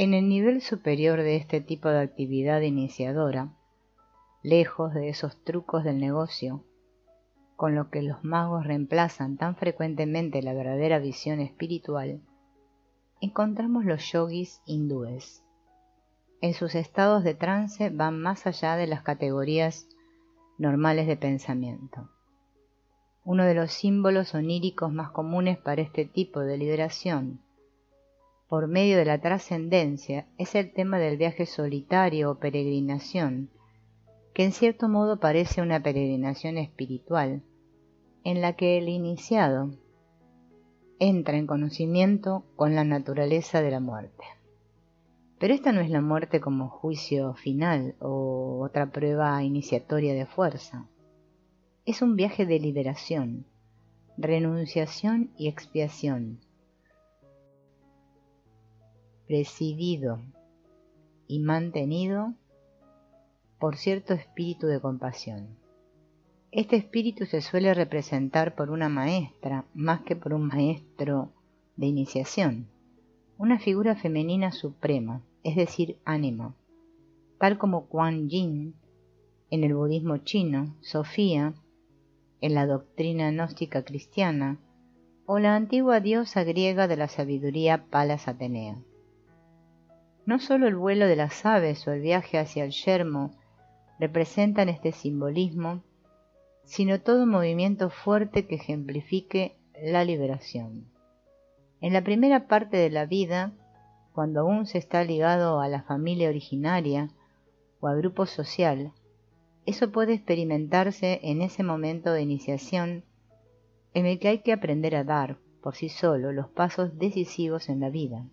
En el nivel superior de este tipo de actividad iniciadora, lejos de esos trucos del negocio, con los que los magos reemplazan tan frecuentemente la verdadera visión espiritual, encontramos los yogis hindúes. En sus estados de trance van más allá de las categorías normales de pensamiento. Uno de los símbolos oníricos más comunes para este tipo de liberación por medio de la trascendencia es el tema del viaje solitario o peregrinación, que en cierto modo parece una peregrinación espiritual, en la que el iniciado entra en conocimiento con la naturaleza de la muerte. Pero esta no es la muerte como juicio final o otra prueba iniciatoria de fuerza. Es un viaje de liberación, renunciación y expiación, presidido y mantenido por cierto espíritu de compasión. Este espíritu se suele representar por una maestra más que por un maestro de iniciación, una figura femenina suprema, es decir, ánima, tal como Kuan Yin en el budismo chino, Sofía en la doctrina gnóstica cristiana o la antigua diosa griega de la sabiduría Palas Atenea. No solo el vuelo de las aves o el viaje hacia el yermo representan este simbolismo, sino todo movimiento fuerte que ejemplifique la liberación. En la primera parte de la vida, cuando aún se está ligado a la familia originaria o al grupo social, eso puede experimentarse en ese momento de iniciación en el que hay que aprender a dar, por sí solo, los pasos decisivos en la vida.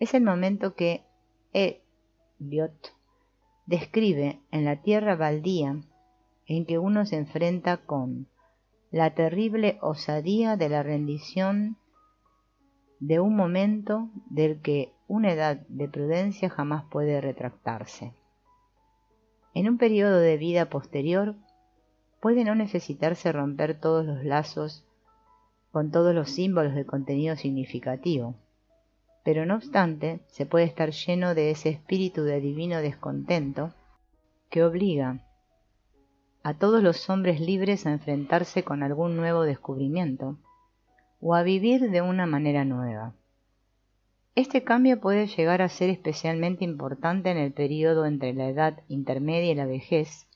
Es el momento que Eliot describe en La tierra baldía, en que uno se enfrenta con la terrible osadía de la rendición de un momento del que una edad de prudencia jamás puede retractarse. En un periodo de vida posterior puede no necesitarse romper todos los lazos con todos los símbolos de contenido significativo, pero no obstante se puede estar lleno de ese espíritu de divino descontento que obliga a todos los hombres libres a enfrentarse con algún nuevo descubrimiento o a vivir de una manera nueva. Este cambio puede llegar a ser especialmente importante en el periodo entre la edad intermedia y la vejez,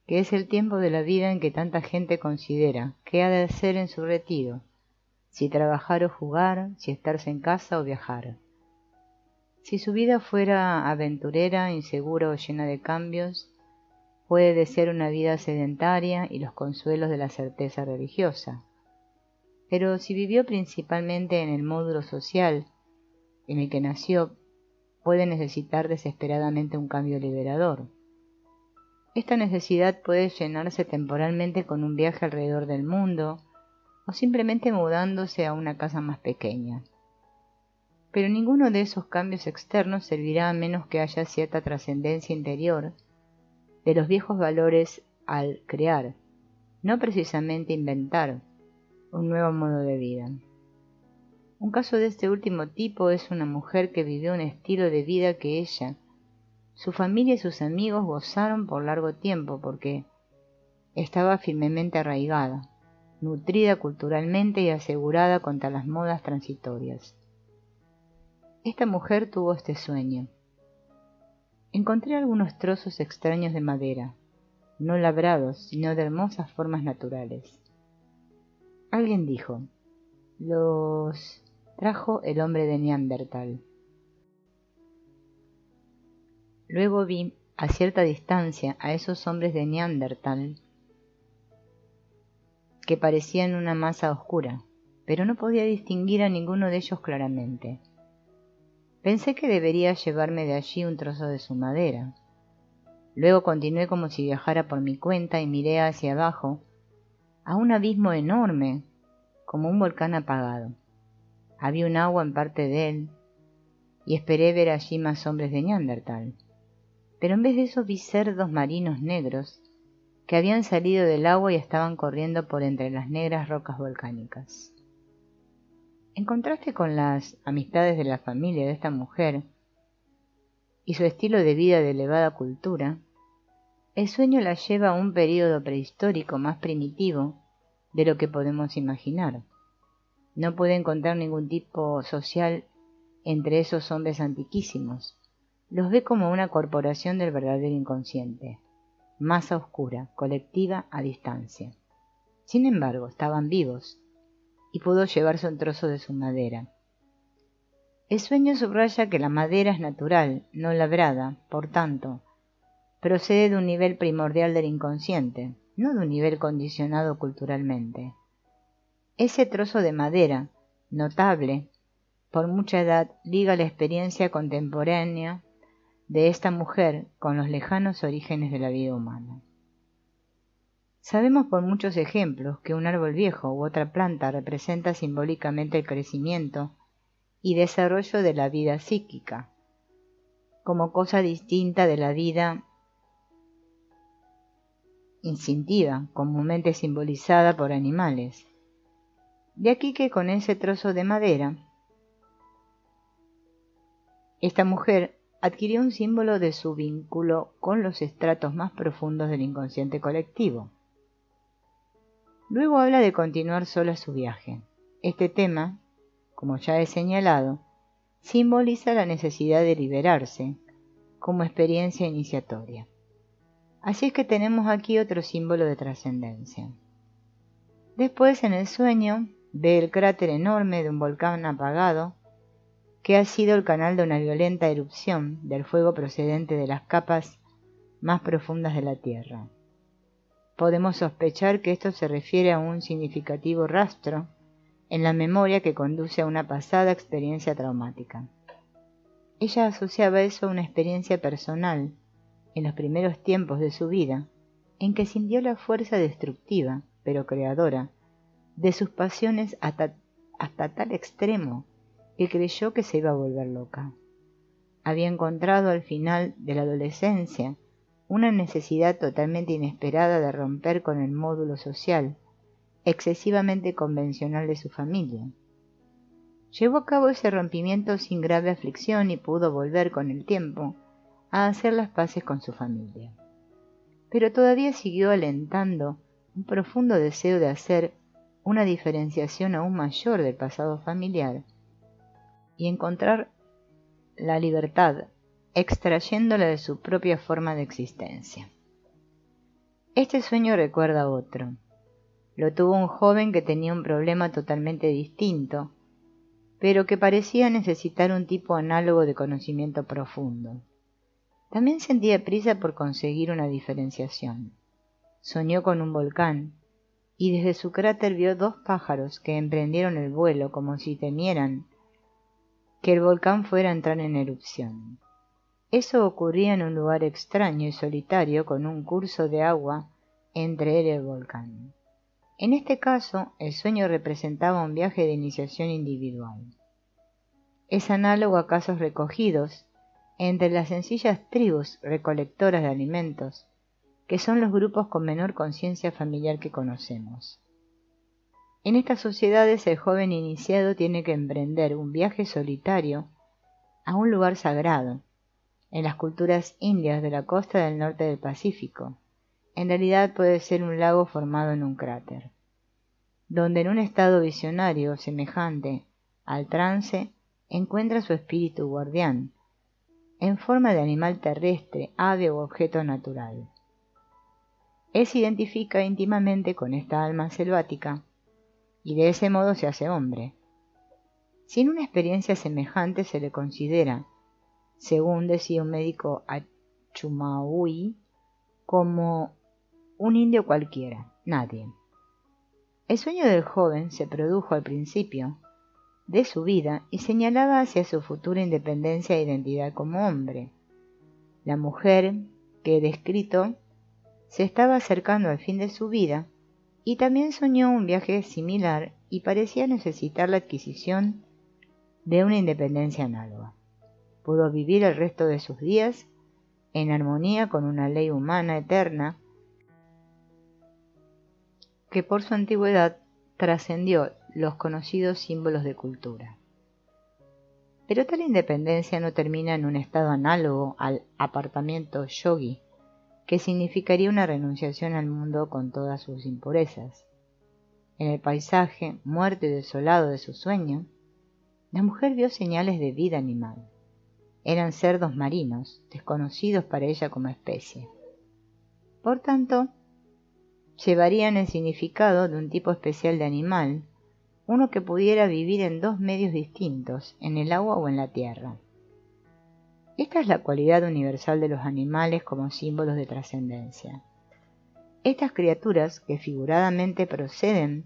que es el tiempo de la vida en que tanta gente considera qué ha de hacer en su retiro, si trabajar o jugar, si estarse en casa o viajar. Si su vida fuera aventurera, insegura o llena de cambios, puede de ser una vida sedentaria y los consuelos de la certeza religiosa. Pero si vivió principalmente en el módulo social en el que nació, puede necesitar desesperadamente un cambio liberador. Esta necesidad puede llenarse temporalmente con un viaje alrededor del mundo o simplemente mudándose a una casa más pequeña. Pero ninguno de esos cambios externos servirá a menos que haya cierta trascendencia interior de los viejos valores al crear, no precisamente inventar, un nuevo modo de vida. Un caso de este último tipo es una mujer que vivió un estilo de vida que ella, su familia y sus amigos gozaron por largo tiempo porque estaba firmemente arraigada, nutrida culturalmente y asegurada contra las modas transitorias. Esta mujer tuvo este sueño. Encontré algunos trozos extraños de madera, no labrados, sino de hermosas formas naturales. Alguien dijo, los trajo el hombre de Neandertal. Luego vi a cierta distancia a esos hombres de Neandertal que parecían una masa oscura, pero no podía distinguir a ninguno de ellos claramente. Pensé que debería llevarme de allí un trozo de su madera. Luego continué como si viajara por mi cuenta y miré hacia abajo a un abismo enorme, como un volcán apagado. Había un agua en parte de él, y esperé ver allí más hombres de Neandertal. Pero en vez de eso vi cerdos marinos negros que habían salido del agua y estaban corriendo por entre las negras rocas volcánicas. En contraste con las amistades de la familia de esta mujer y su estilo de vida de elevada cultura, el sueño la lleva a un período prehistórico más primitivo de lo que podemos imaginar. No puede encontrar ningún tipo social entre esos hombres antiquísimos. Los ve como una corporación del verdadero inconsciente, masa oscura, colectiva a distancia. Sin embargo, estaban vivos y pudo llevarse un trozo de su madera. El sueño subraya que la madera es natural, no labrada, por tanto, procede de un nivel primordial del inconsciente, no de un nivel condicionado culturalmente. Ese trozo de madera, notable, por mucha edad, liga la experiencia contemporánea de esta mujer con los lejanos orígenes de la vida humana. Sabemos por muchos ejemplos que un árbol viejo u otra planta representa simbólicamente el crecimiento y desarrollo de la vida psíquica, como cosa distinta de la vida instintiva, comúnmente simbolizada por animales. De aquí que con ese trozo de madera, esta mujer adquirió un símbolo de su vínculo con los estratos más profundos del inconsciente colectivo. Luego habla de continuar sola su viaje. Este tema, como ya he señalado, simboliza la necesidad de liberarse como experiencia iniciatoria. Así es que tenemos aquí otro símbolo de trascendencia. Después, en el sueño, ve el cráter enorme de un volcán apagado que ha sido el canal de una violenta erupción del fuego procedente de las capas más profundas de la Tierra. Podemos sospechar que esto se refiere a un significativo rastro en la memoria que conduce a una pasada experiencia traumática. Ella asociaba eso a una experiencia personal en los primeros tiempos de su vida, en que sintió la fuerza destructiva, pero creadora, de sus pasiones hasta tal extremo que creyó que se iba a volver loca. Había encontrado al final de la adolescencia una necesidad totalmente inesperada de romper con el módulo social, excesivamente convencional de su familia. Llevó a cabo ese rompimiento sin grave aflicción y pudo volver con el tiempo a hacer las paces con su familia. Pero todavía siguió alentando un profundo deseo de hacer una diferenciación aún mayor del pasado familiar y encontrar la libertad extrayéndola de su propia forma de existencia. Este sueño recuerda otro. Lo tuvo un joven que tenía un problema totalmente distinto, pero que parecía necesitar un tipo análogo de conocimiento profundo. También sentía prisa por conseguir una diferenciación. Soñó con un volcán, y desde su cráter vio dos pájaros que emprendieron el vuelo como si temieran que el volcán fuera a entrar en erupción. Eso ocurría en un lugar extraño y solitario con un curso de agua entre él y el volcán. En este caso, el sueño representaba un viaje de iniciación individual. Es análogo a casos recogidos entre las sencillas tribus recolectoras de alimentos, que son los grupos con menor conciencia familiar que conocemos. En estas sociedades el joven iniciado tiene que emprender un viaje solitario a un lugar sagrado. En las culturas indias de la costa del norte del Pacífico, en realidad puede ser un lago formado en un cráter, donde en un estado visionario semejante al trance encuentra su espíritu guardián, en forma de animal terrestre, ave u objeto natural. Él se identifica íntimamente con esta alma selvática y de ese modo se hace hombre. Sin una experiencia semejante se le considera, según decía un médico Achumaui, como un indio cualquiera, nadie. El sueño del joven se produjo al principio de su vida y señalaba hacia su futura independencia e identidad como hombre. La mujer que he descrito se estaba acercando al fin de su vida y también soñó un viaje similar y parecía necesitar la adquisición de una independencia análoga. Pudo vivir el resto de sus días en armonía con una ley humana eterna que por su antigüedad trascendió los conocidos símbolos de cultura. Pero tal independencia no termina en un estado análogo al apartamiento yogi, que significaría una renunciación al mundo con todas sus impurezas. En el paisaje, muerto y desolado de su sueño, la mujer vio señales de vida animal. Eran cerdos marinos, desconocidos para ella como especie. Por tanto, llevarían el significado de un tipo especial de animal, uno que pudiera vivir en dos medios distintos, en el agua o en la tierra. Esta es la cualidad universal de los animales como símbolos de trascendencia. Estas criaturas, que figuradamente proceden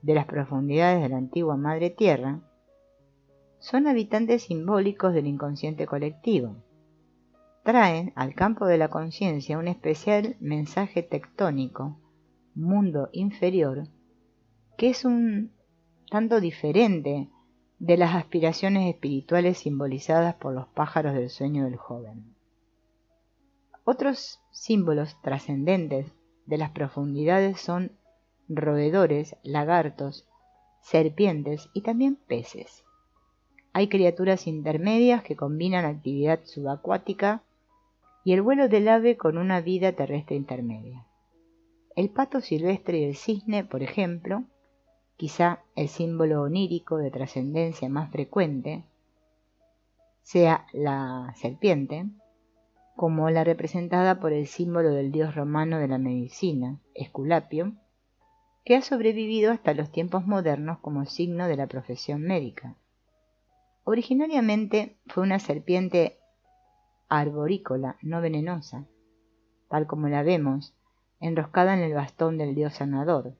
de las profundidades de la antigua Madre Tierra, son habitantes simbólicos del inconsciente colectivo. Traen al campo de la conciencia un especial mensaje tectónico, mundo inferior, que es un tanto diferente de las aspiraciones espirituales simbolizadas por los pájaros del sueño del joven. Otros símbolos trascendentes de las profundidades son roedores, lagartos, serpientes y también peces. Hay criaturas intermedias que combinan actividad subacuática y el vuelo del ave con una vida terrestre intermedia. El pato silvestre y el cisne, por ejemplo, quizá el símbolo onírico de trascendencia más frecuente, sea la serpiente, como la representada por el símbolo del dios romano de la medicina, Esculapio, que ha sobrevivido hasta los tiempos modernos como signo de la profesión médica. Originariamente fue una serpiente arborícola, no venenosa, tal como la vemos, enroscada en el bastón del dios sanador.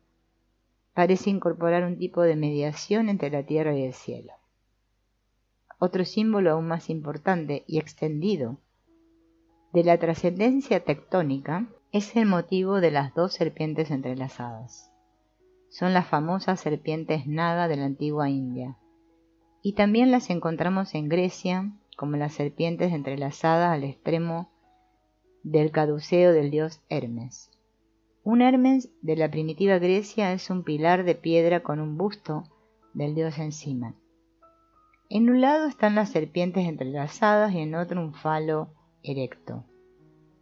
Parece incorporar un tipo de mediación entre la tierra y el cielo. Otro símbolo aún más importante y extendido de la trascendencia tectónica es el motivo de las dos serpientes entrelazadas. Son las famosas serpientes Naga de la antigua India, y también las encontramos en Grecia como las serpientes entrelazadas al extremo del caduceo del dios Hermes. Un Hermes de la primitiva Grecia es un pilar de piedra con un busto del dios encima. En un lado están las serpientes entrelazadas y en otro un falo erecto.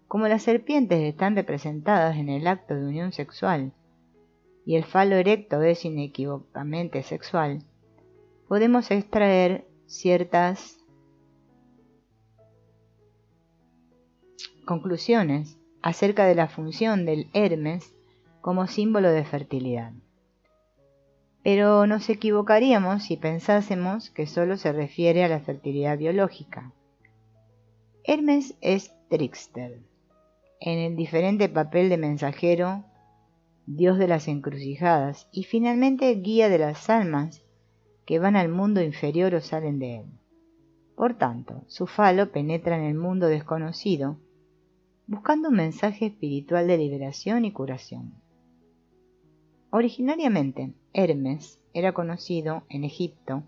Como las serpientes están representadas en el acto de unión sexual y el falo erecto es inequívocamente sexual, podemos extraer ciertas conclusiones acerca de la función del Hermes como símbolo de fertilidad. Pero nos equivocaríamos si pensásemos que solo se refiere a la fertilidad biológica. Hermes es trickster, en el diferente papel de mensajero, dios de las encrucijadas y finalmente guía de las almas que van al mundo inferior o salen de él. Por tanto, su falo penetra en el mundo desconocido, buscando un mensaje espiritual de liberación y curación. Originariamente, Hermes era conocido en Egipto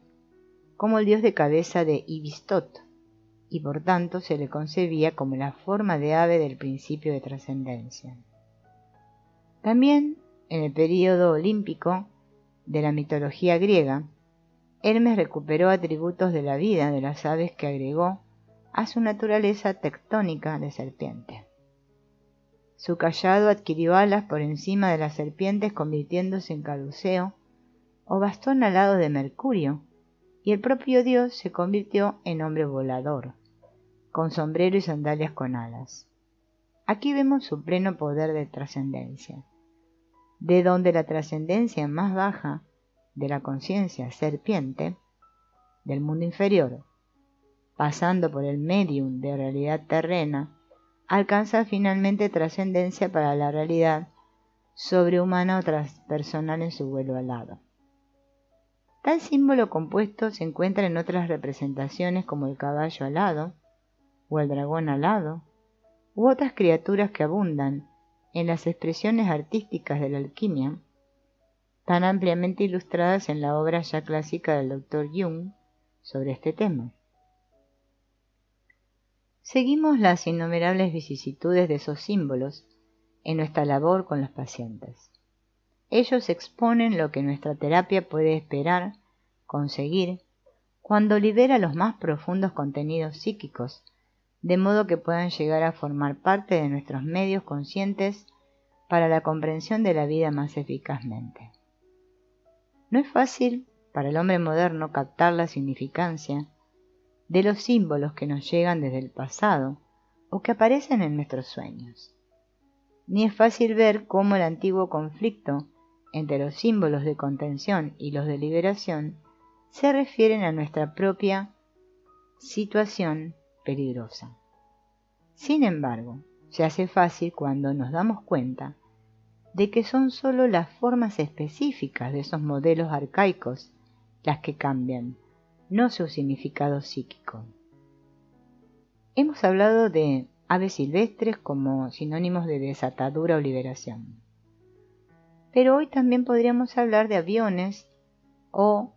como el dios de cabeza de Ibistot, y por tanto se le concebía como la forma de ave del principio de trascendencia. También, en el período olímpico de la mitología griega, Hermes recuperó atributos de la vida de las aves que agregó a su naturaleza tectónica de serpiente. Su cayado adquirió alas por encima de las serpientes, convirtiéndose en caduceo o bastón alado de Mercurio, y el propio dios se convirtió en hombre volador, con sombrero y sandalias con alas. Aquí vemos su pleno poder de trascendencia, de donde la trascendencia más baja de la conciencia serpiente del mundo inferior, pasando por el medium de realidad terrena, alcanza finalmente trascendencia para la realidad sobrehumana o transpersonal en su vuelo alado. Tal símbolo compuesto se encuentra en otras representaciones como el caballo alado o el dragón alado, u otras criaturas que abundan en las expresiones artísticas de la alquimia, tan ampliamente ilustradas en la obra ya clásica del Dr. Jung sobre este tema. Seguimos las innumerables vicisitudes de esos símbolos en nuestra labor con los pacientes. Ellos exponen lo que nuestra terapia puede esperar conseguir cuando libera los más profundos contenidos psíquicos, de modo que puedan llegar a formar parte de nuestros medios conscientes para la comprensión de la vida más eficazmente. No es fácil para el hombre moderno captar la significancia de los símbolos que nos llegan desde el pasado o que aparecen en nuestros sueños. Ni es fácil ver cómo el antiguo conflicto entre los símbolos de contención y los de liberación se refieren a nuestra propia situación peligrosa. Sin embargo, se hace fácil cuando nos damos cuenta de que son solo las formas específicas de esos modelos arcaicos las que cambian, no su significado psíquico. Hemos hablado de aves silvestres como sinónimos de desatadura o liberación. Pero hoy también podríamos hablar de aviones o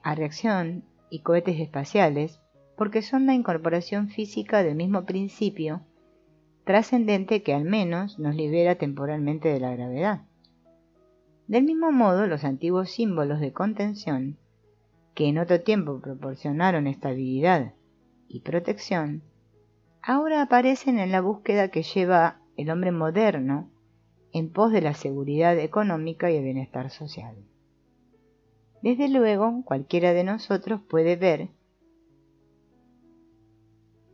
a reacción y cohetes espaciales, porque son la incorporación física del mismo principio trascendente que al menos nos libera temporalmente de la gravedad. Del mismo modo, los antiguos símbolos de contención, que en otro tiempo proporcionaron estabilidad y protección, ahora aparecen en la búsqueda que lleva el hombre moderno en pos de la seguridad económica y el bienestar social. Desde luego, cualquiera de nosotros puede ver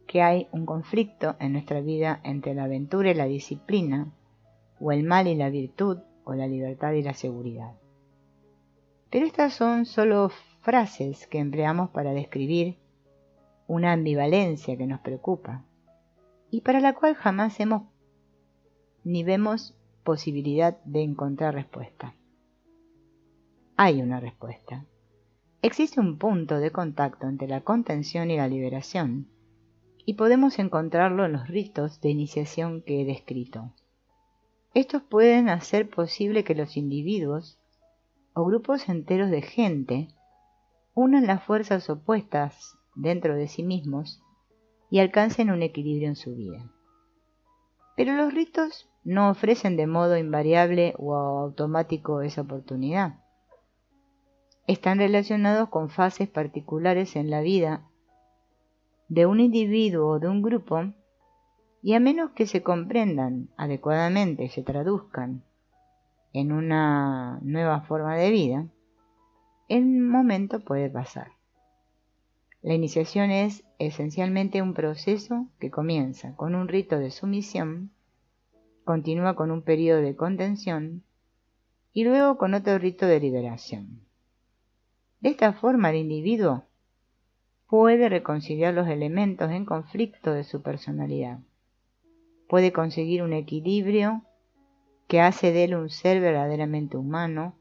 que hay un conflicto en nuestra vida entre la aventura y la disciplina, o el mal y la virtud, o la libertad y la seguridad. Pero estas son solo frases que empleamos para describir una ambivalencia que nos preocupa, y para la cual jamás hemos ni vemos posibilidad de encontrar respuesta. Hay una respuesta. Existe un punto de contacto entre la contención y la liberación, y podemos encontrarlo en los ritos de iniciación que he descrito. Estos pueden hacer posible que los individuos o grupos enteros de gente unan las fuerzas opuestas dentro de sí mismos y alcancen un equilibrio en su vida. Pero los ritos no ofrecen de modo invariable o automático esa oportunidad. Están relacionados con fases particulares en la vida de un individuo o de un grupo, y a menos que se comprendan adecuadamente y se traduzcan en una nueva forma de vida, el momento puede pasar. La iniciación es esencialmente un proceso que comienza con un rito de sumisión, continúa con un periodo de contención y luego con otro rito de liberación. De esta forma el individuo puede reconciliar los elementos en conflicto de su personalidad. Puede conseguir un equilibrio que hace de él un ser verdaderamente humano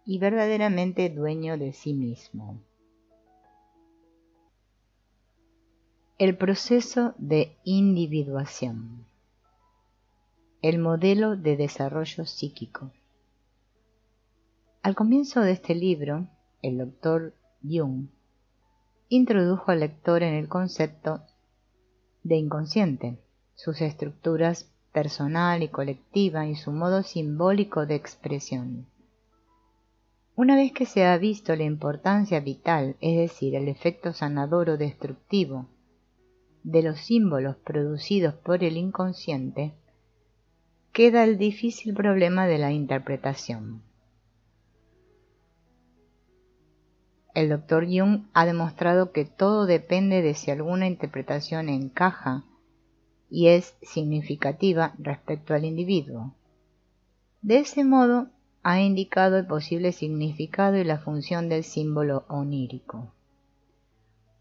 y verdaderamente dueño de sí mismo. El proceso de individuación. El modelo de desarrollo psíquico. Al comienzo de este libro, el Dr. Jung introdujo al lector en el concepto de inconsciente, sus estructuras personal y colectiva y su modo simbólico de expresión. Una vez que se ha visto la importancia vital, es decir, el efecto sanador o destructivo de los símbolos producidos por el inconsciente, queda el difícil problema de la interpretación. El Dr. Jung ha demostrado que todo depende de si alguna interpretación encaja y es significativa respecto al individuo. De ese modo, ha indicado el posible significado y la función del símbolo onírico.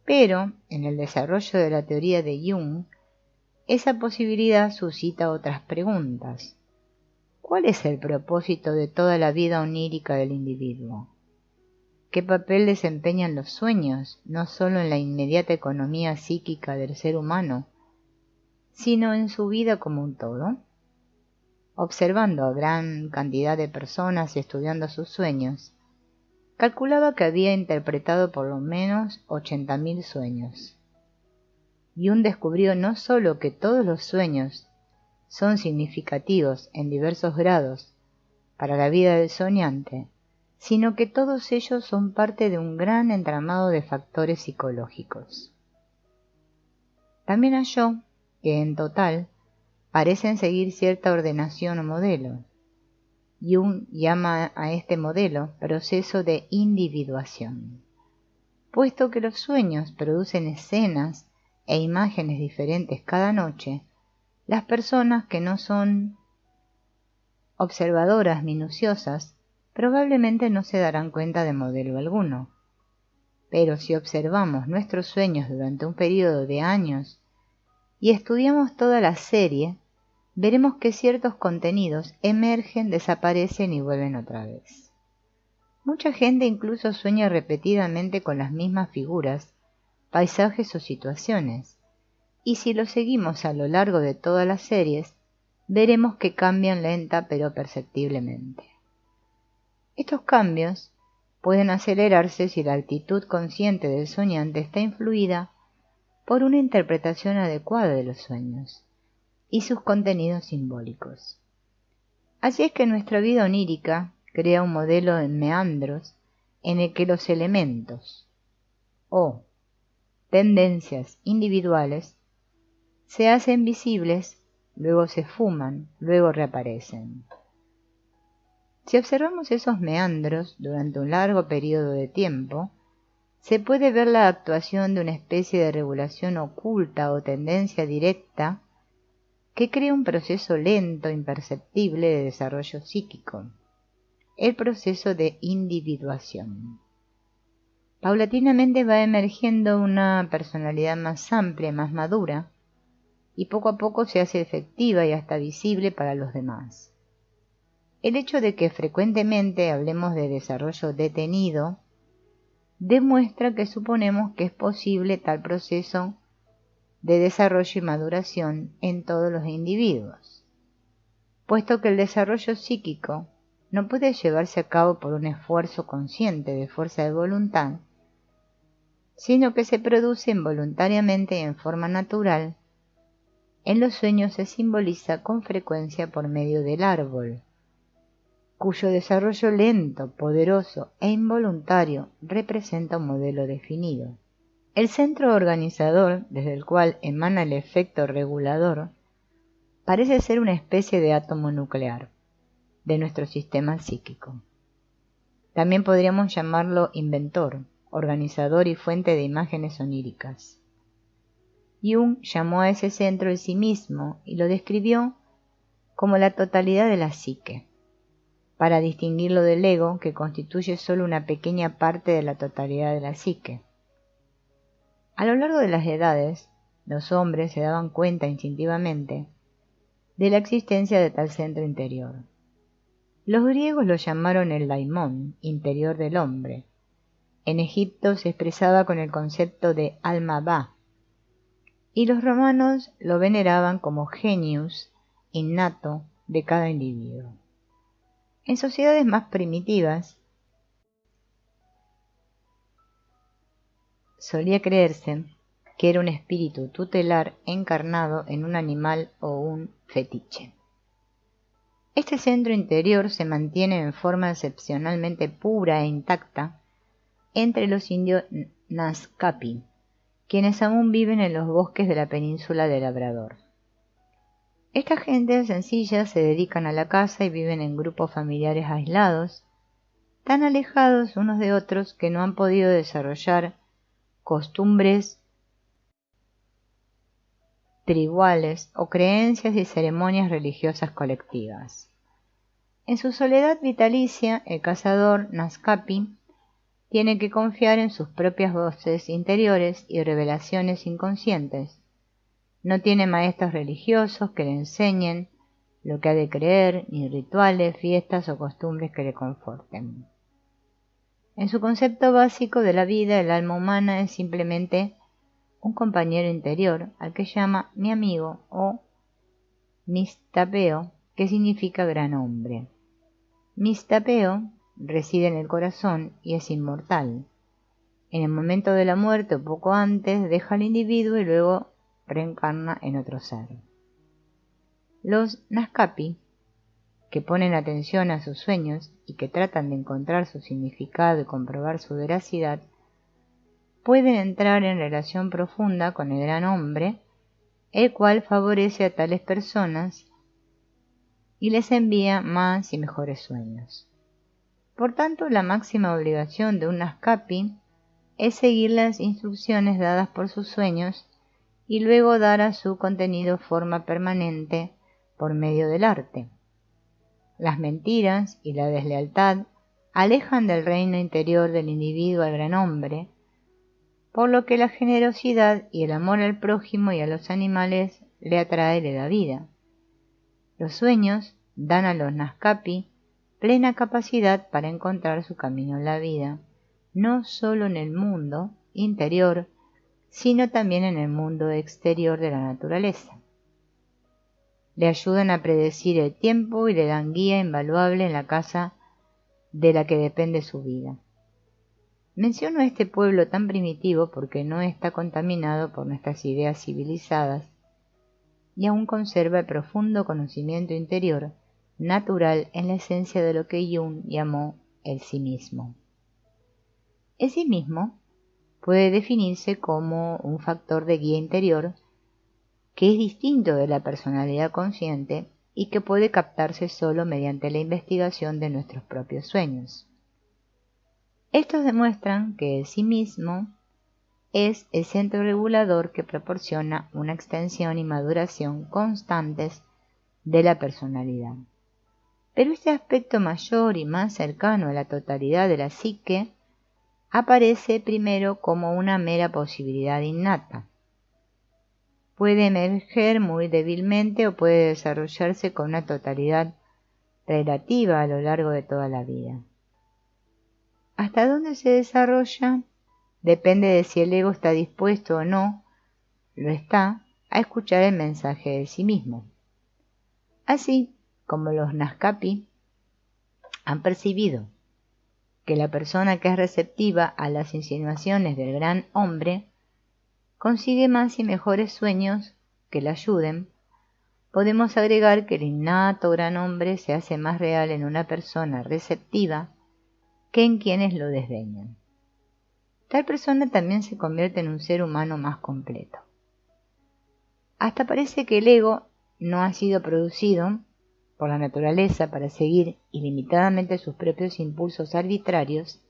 Pero, en el desarrollo de la teoría de Jung, esa posibilidad suscita otras preguntas. ¿Cuál es el propósito de toda la vida onírica del individuo? ¿Qué papel desempeñan los sueños, no solo en la inmediata economía psíquica del ser humano, sino en su vida como un todo? Observando a gran cantidad de personas y estudiando sus sueños, calculaba que había interpretado por lo menos 80.000 sueños. Jung descubrió no solo que todos los sueños son significativos en diversos grados para la vida del soñante, sino que todos ellos son parte de un gran entramado de factores psicológicos. También halló que en total parecen seguir cierta ordenación o modelo. Jung llama a este modelo proceso de individuación. Puesto que los sueños producen escenas e imágenes diferentes cada noche, las personas que no son observadoras minuciosas probablemente no se darán cuenta de modelo alguno. Pero si observamos nuestros sueños durante un periodo de años y estudiamos toda la serie, veremos que ciertos contenidos emergen, desaparecen y vuelven otra vez. Mucha gente incluso sueña repetidamente con las mismas figuras, paisajes o situaciones, y si lo seguimos a lo largo de todas las series, veremos que cambian lenta pero perceptiblemente. Estos cambios pueden acelerarse si la actitud consciente del soñante está influida por una interpretación adecuada de los sueños y sus contenidos simbólicos. Así es que nuestra vida onírica crea un modelo en meandros en el que los elementos o tendencias individuales se hacen visibles, luego se fuman, luego reaparecen. Si observamos esos meandros durante un largo periodo de tiempo, se puede ver la actuación de una especie de regulación oculta o tendencia directa que crea un proceso lento, imperceptible de desarrollo psíquico, el proceso de individuación. Paulatinamente va emergiendo una personalidad más amplia, más madura, y poco a poco se hace efectiva y hasta visible para los demás. El hecho de que frecuentemente hablemos de desarrollo detenido demuestra que suponemos que es posible tal proceso de desarrollo y maduración en todos los individuos, puesto que el desarrollo psíquico no puede llevarse a cabo por un esfuerzo consciente de fuerza de voluntad, sino que se produce involuntariamente y en forma natural. En los sueños se simboliza con frecuencia por medio del árbol, cuyo desarrollo lento, poderoso e involuntario representa un modelo definido. El centro organizador, desde el cual emana el efecto regulador, parece ser una especie de átomo nuclear de nuestro sistema psíquico. También podríamos llamarlo inventor, organizador y fuente de imágenes oníricas. Jung llamó a ese centro el sí mismo y lo describió como la totalidad de la psique, para distinguirlo del ego, que constituye solo una pequeña parte de la totalidad de la psique. A lo largo de las edades, los hombres se daban cuenta instintivamente de la existencia de tal centro interior. Los griegos lo llamaron el daimón, interior del hombre. En Egipto se expresaba con el concepto de alma ba, y los romanos lo veneraban como genius innato de cada individuo. En sociedades más primitivas, solía creerse que era un espíritu tutelar encarnado en un animal o un fetiche. Este centro interior se mantiene en forma excepcionalmente pura e intacta entre los indios Nazcapi, quienes aún viven en los bosques de la península de Labrador. Esta gente sencilla se dedican a la caza y viven en grupos familiares aislados, tan alejados unos de otros que no han podido desarrollar costumbres tribales o creencias y ceremonias religiosas colectivas. En su soledad vitalicia, el cazador Nazcapi tiene que confiar en sus propias voces interiores y revelaciones inconscientes. No tiene maestros religiosos que le enseñen lo que ha de creer, ni rituales, fiestas o costumbres que le conforten. En su concepto básico de la vida, el alma humana es simplemente un compañero interior al que llama mi amigo o mistapeo, que significa gran hombre. Mistapeo reside en el corazón y es inmortal. En el momento de la muerte o poco antes deja al individuo y luego reencarna en otro ser. Los Nazcapi que ponen atención a sus sueños y que tratan de encontrar su significado y comprobar su veracidad, pueden entrar en relación profunda con el gran hombre, el cual favorece a tales personas y les envía más y mejores sueños. Por tanto, la máxima obligación de un Naskapi es seguir las instrucciones dadas por sus sueños y luego dar a su contenido forma permanente por medio del arte. Las mentiras y la deslealtad alejan del reino interior del individuo al gran hombre, por lo que la generosidad y el amor al prójimo y a los animales le atrae y le da vida. Los sueños dan a los Naskapi plena capacidad para encontrar su camino en la vida, no solo en el mundo interior, sino también en el mundo exterior de la naturaleza. Le ayudan a predecir el tiempo y le dan guía invaluable en la casa de la que depende su vida. Menciono a este pueblo tan primitivo porque no está contaminado por nuestras ideas civilizadas y aún conserva el profundo conocimiento interior natural en la esencia de lo que Jung llamó el sí mismo. El sí mismo puede definirse como un factor de guía interior que es distinto de la personalidad consciente y que puede captarse solo mediante la investigación de nuestros propios sueños. Estos demuestran que el sí mismo es el centro regulador que proporciona una extensión y maduración constantes de la personalidad. Pero este aspecto mayor y más cercano a la totalidad de la psique aparece primero como una mera posibilidad innata. Puede emerger muy débilmente o puede desarrollarse con una totalidad relativa a lo largo de toda la vida. ¿Hasta dónde se desarrolla? Depende de si el ego está dispuesto o no, lo está, a escuchar el mensaje de sí mismo. Así como los Naskapi han percibido que la persona que es receptiva a las insinuaciones del gran hombre consigue más y mejores sueños que le ayuden, podemos agregar que el innato gran hombre se hace más real en una persona receptiva que en quienes lo desdeñan. Tal persona también se convierte en un ser humano más completo. Hasta parece que el ego no ha sido producido por la naturaleza para seguir ilimitadamente sus propios impulsos arbitrarios,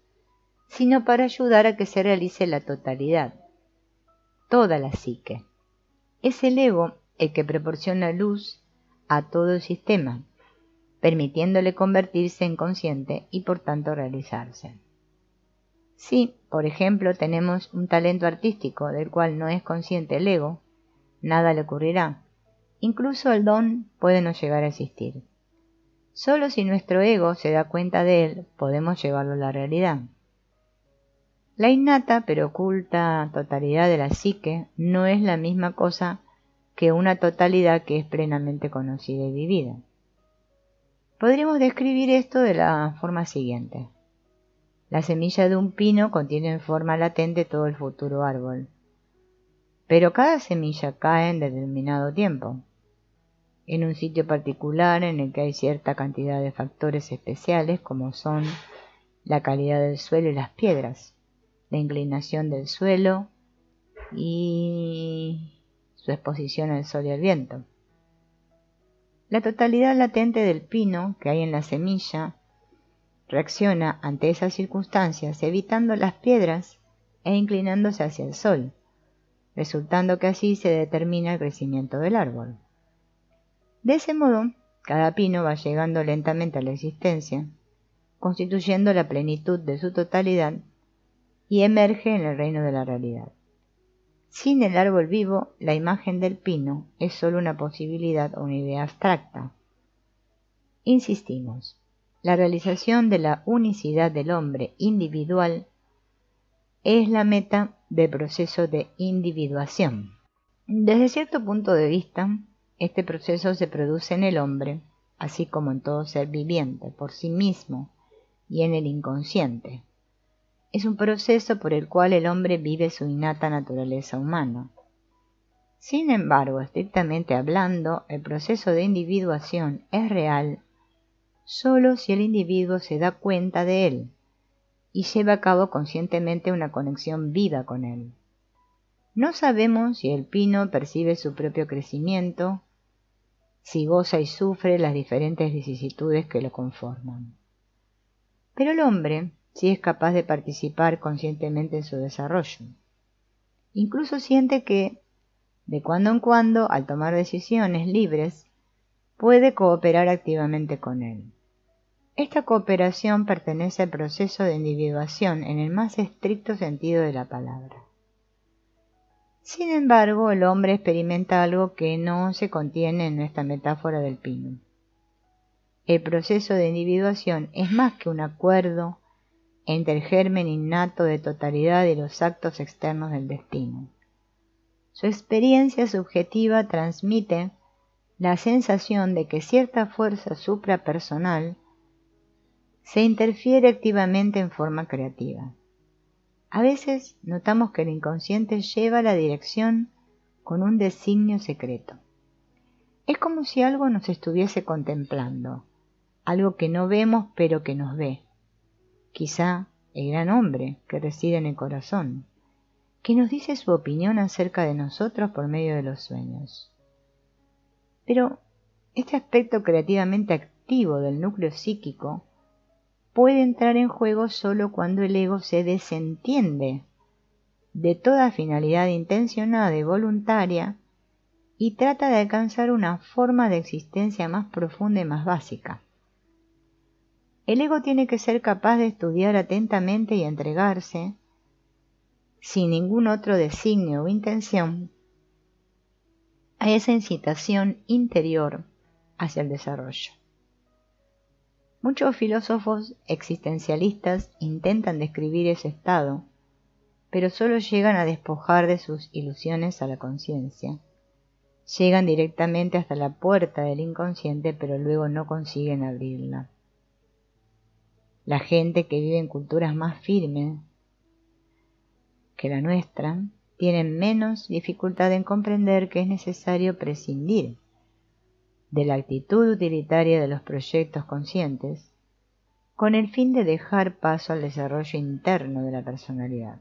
sino para ayudar a que se realice la totalidad, toda la psique. Es el ego el que proporciona luz a todo el sistema, permitiéndole convertirse en consciente y por tanto realizarse. Si, por ejemplo, tenemos un talento artístico del cual no es consciente el ego, nada le ocurrirá. Incluso el don puede no llegar a existir. Solo si nuestro ego se da cuenta de él, podemos llevarlo a la realidad. La innata pero oculta totalidad de la psique no es la misma cosa que una totalidad que es plenamente conocida y vivida. Podríamos describir esto de la forma siguiente. La semilla de un pino contiene en forma latente todo el futuro árbol, pero cada semilla cae en determinado tiempo, en un sitio particular en el que hay cierta cantidad de factores especiales como son la calidad del suelo y las piedras, la inclinación del suelo y su exposición al sol y al viento. La totalidad latente del pino que hay en la semilla reacciona ante esas circunstancias evitando las piedras e inclinándose hacia el sol, resultando que así se determina el crecimiento del árbol. De ese modo, cada pino va llegando lentamente a la existencia, constituyendo la plenitud de su totalidad y emerge en el reino de la realidad. Sin el árbol vivo, la imagen del pino es solo una posibilidad o una idea abstracta. Insistimos, la realización de la unicidad del hombre individual es la meta del proceso de individuación. Desde cierto punto de vista, este proceso se produce en el hombre, así como en todo ser viviente, por sí mismo y en el inconsciente. Es un proceso por el cual el hombre vive su innata naturaleza humana. Sin embargo, estrictamente hablando, el proceso de individuación es real solo si el individuo se da cuenta de él y lleva a cabo conscientemente una conexión viva con él. No sabemos si el pino percibe su propio crecimiento, si goza y sufre las diferentes vicisitudes que lo conforman. Pero el hombre sí es capaz de participar conscientemente en su desarrollo. Incluso siente que, de cuando en cuando, al tomar decisiones libres, puede cooperar activamente con él. Esta cooperación pertenece al proceso de individuación en el más estricto sentido de la palabra. Sin embargo, el hombre experimenta algo que no se contiene en esta metáfora del pino. El proceso de individuación es más que un acuerdo entre el germen innato de totalidad y los actos externos del destino. Su experiencia subjetiva transmite la sensación de que cierta fuerza suprapersonal se interfiere activamente en forma creativa. A veces notamos que el inconsciente lleva la dirección con un designio secreto. Es como si algo nos estuviese contemplando, algo que no vemos pero que nos ve. Quizá el gran hombre que reside en el corazón, que nos dice su opinión acerca de nosotros por medio de los sueños. Pero este aspecto creativamente activo del núcleo psíquico puede entrar en juego solo cuando el ego se desentiende de toda finalidad intencionada y voluntaria y trata de alcanzar una forma de existencia más profunda y más básica. El ego tiene que ser capaz de estudiar atentamente y entregarse, sin ningún otro designio o intención, a esa incitación interior hacia el desarrollo. Muchos filósofos existencialistas intentan describir ese estado, pero solo llegan a despojar de sus ilusiones a la conciencia. Llegan directamente hasta la puerta del inconsciente, pero luego no consiguen abrirla. La gente que vive en culturas más firmes que la nuestra tiene menos dificultad en comprender que es necesario prescindir de la actitud utilitaria de los proyectos conscientes con el fin de dejar paso al desarrollo interno de la personalidad.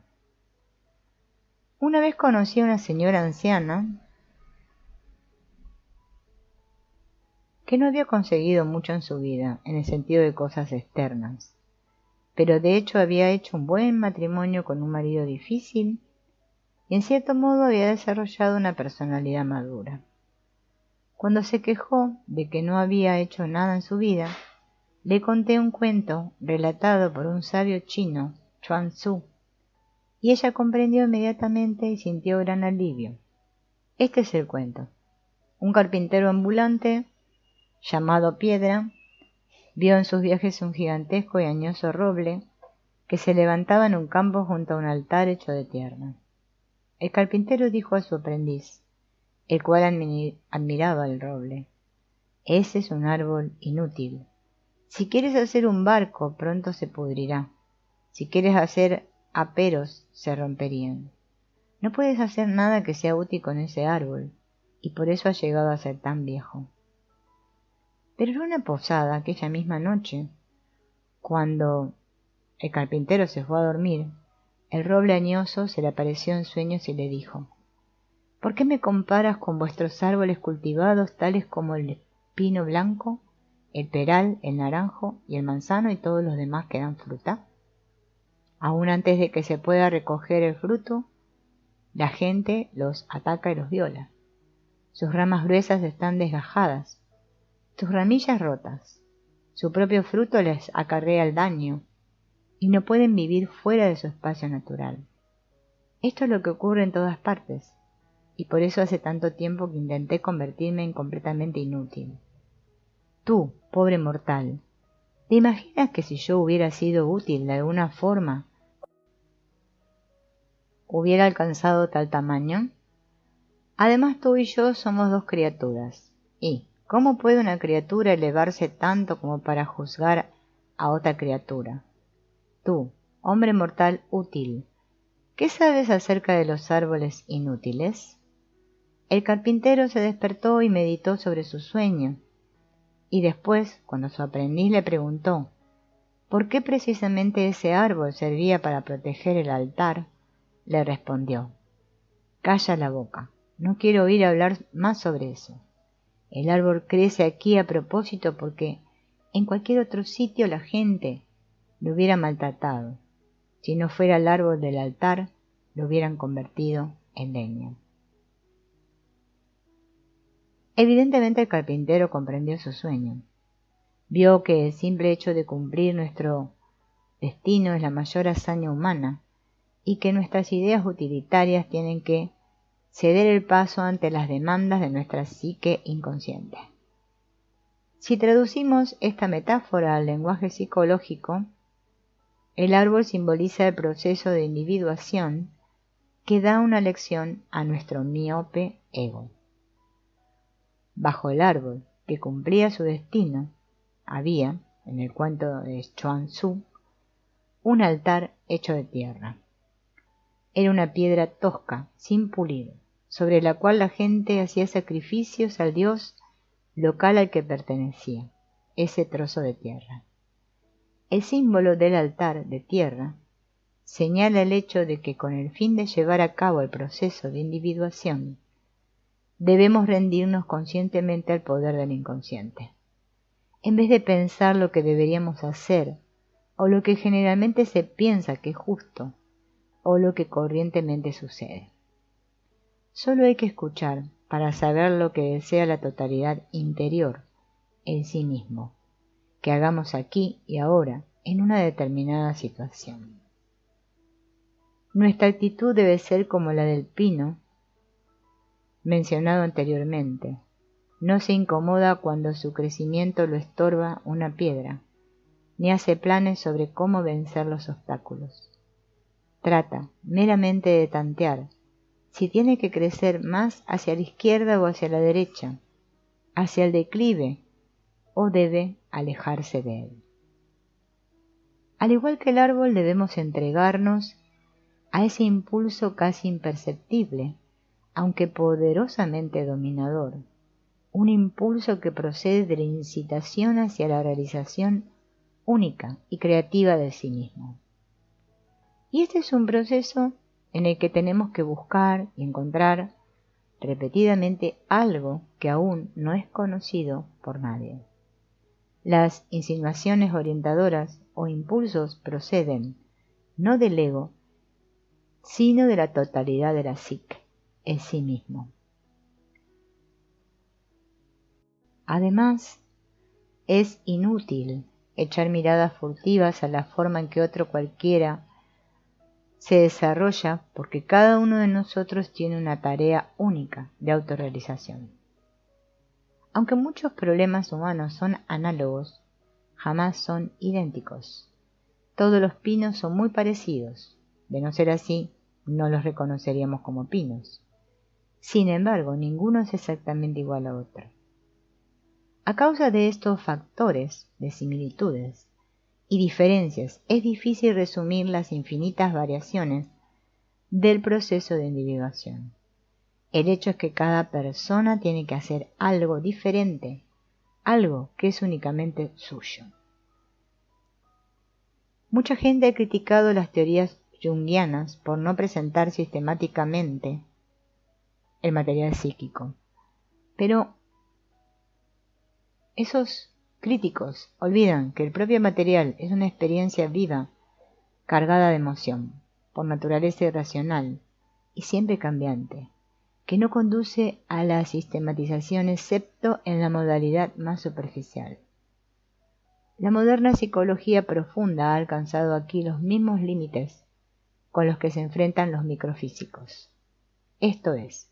Una vez conocí a una señora anciana que no había conseguido mucho en su vida en el sentido de cosas externas, pero de hecho había hecho un buen matrimonio con un marido difícil y en cierto modo había desarrollado una personalidad madura. Cuando se quejó de que no había hecho nada en su vida, le conté un cuento relatado por un sabio chino, Chuang Tzu, y ella comprendió inmediatamente y sintió gran alivio. Este es el cuento. Un carpintero ambulante, llamado Piedra, vio en sus viajes un gigantesco y añoso roble que se levantaba en un campo junto a un altar hecho de tierra. El carpintero dijo a su aprendiz, el cual admiraba el roble: «Ese es un árbol inútil. Si quieres hacer un barco, pronto se pudrirá. Si quieres hacer aperos, se romperían. No puedes hacer nada que sea útil con ese árbol, y por eso ha llegado a ser tan viejo». Pero en una posada aquella misma noche, cuando el carpintero se fue a dormir, el roble añoso se le apareció en sueños y le dijo: «¿Por qué me comparas con vuestros árboles cultivados, tales como el pino blanco, el peral, el naranjo y el manzano y todos los demás que dan fruta? Aún antes de que se pueda recoger el fruto, la gente los ataca y los viola. Sus ramas gruesas están desgajadas, sus ramillas rotas, su propio fruto les acarrea el daño, y no pueden vivir fuera de su espacio natural. Esto es lo que ocurre en todas partes, y por eso hace tanto tiempo que intenté convertirme en completamente inútil. Tú, pobre mortal, ¿te imaginas que si yo hubiera sido útil de alguna forma, hubiera alcanzado tal tamaño? Además, tú y yo somos dos criaturas, y ¿cómo puede una criatura elevarse tanto como para juzgar a otra criatura? Tú, hombre mortal útil, ¿qué sabes acerca de los árboles inútiles?» El carpintero se despertó y meditó sobre su sueño, y después, cuando su aprendiz le preguntó por qué precisamente ese árbol servía para proteger el altar, le respondió: «Calla la boca, no quiero oír hablar más sobre eso. El árbol crece aquí a propósito porque en cualquier otro sitio la gente lo hubiera maltratado. Si no fuera el árbol del altar, lo hubieran convertido en leña». Evidentemente el carpintero comprendió su sueño. Vio que el simple hecho de cumplir nuestro destino es la mayor hazaña humana y que nuestras ideas utilitarias tienen que ceder el paso ante las demandas de nuestra psique inconsciente. Si traducimos esta metáfora al lenguaje psicológico, el árbol simboliza el proceso de individuación que da una lección a nuestro miope ego. Bajo el árbol que cumplía su destino había, en el cuento de Chuang Tzu, un altar hecho de tierra. Era una piedra tosca, sin pulir, sobre la cual la gente hacía sacrificios al dios local al que pertenecía, ese trozo de tierra. El símbolo del altar de tierra señala el hecho de que con el fin de llevar a cabo el proceso de individuación, debemos rendirnos conscientemente al poder del inconsciente. En vez de pensar lo que deberíamos hacer, o lo que generalmente se piensa que es justo, o lo que corrientemente sucede. Solo hay que escuchar para saber lo que desea la totalidad interior en sí mismo, que hagamos aquí y ahora en una determinada situación. Nuestra actitud debe ser como la del pino mencionado anteriormente. No se incomoda cuando su crecimiento lo estorba una piedra, ni hace planes sobre cómo vencer los obstáculos. Trata meramente de tantear si tiene que crecer más hacia la izquierda o hacia la derecha, hacia el declive, o debe alejarse de él. Al igual que el árbol, debemos entregarnos a ese impulso casi imperceptible, aunque poderosamente dominador, un impulso que procede de la incitación hacia la realización única y creativa de sí mismo. Y este es un proceso en el que tenemos que buscar y encontrar repetidamente algo que aún no es conocido por nadie. Las insinuaciones orientadoras o impulsos proceden no del ego, sino de la totalidad de la psique, en sí mismo. Además, es inútil echar miradas furtivas a la forma en que otro cualquiera se desarrolla, porque cada uno de nosotros tiene una tarea única de autorrealización. Aunque muchos problemas humanos son análogos, jamás son idénticos. Todos los pinos son muy parecidos. De no ser así, no los reconoceríamos como pinos. Sin embargo, ninguno es exactamente igual a otro. A causa de estos factores de similitudes y diferencias, es difícil resumir las infinitas variaciones del proceso de individuación. El hecho es que cada persona tiene que hacer algo diferente, algo que es únicamente suyo. Mucha gente ha criticado las teorías junguianas por no presentar sistemáticamente el material psíquico, pero esos críticos olvidan que el propio material es una experiencia viva, cargada de emoción, por naturaleza irracional y siempre cambiante, que no conduce a la sistematización excepto en la modalidad más superficial. La moderna psicología profunda ha alcanzado aquí los mismos límites con los que se enfrentan los microfísicos. Esto es,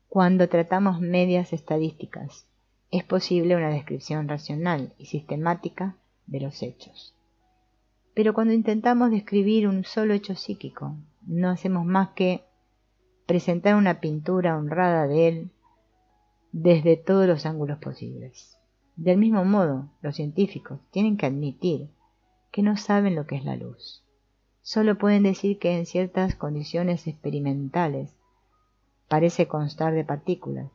cuando tratamos medias estadísticas, es posible una descripción racional y sistemática de los hechos. Pero cuando intentamos describir un solo hecho psíquico, no hacemos más que presentar una pintura honrada de él desde todos los ángulos posibles. Del mismo modo, los científicos tienen que admitir que no saben lo que es la luz. Solo pueden decir que en ciertas condiciones experimentales parece constar de partículas.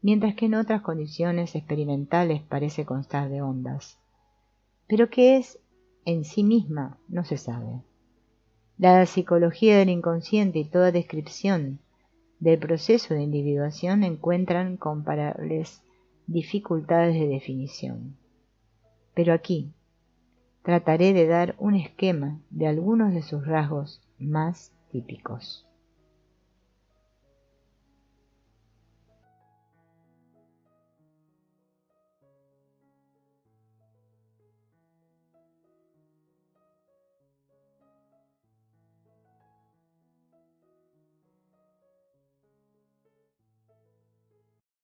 mientras que en otras condiciones experimentales parece constar de ondas. Pero qué es en sí misma no se sabe. La psicología del inconsciente y toda descripción del proceso de individuación encuentran comparables dificultades de definición. Pero aquí trataré de dar un esquema de algunos de sus rasgos más típicos.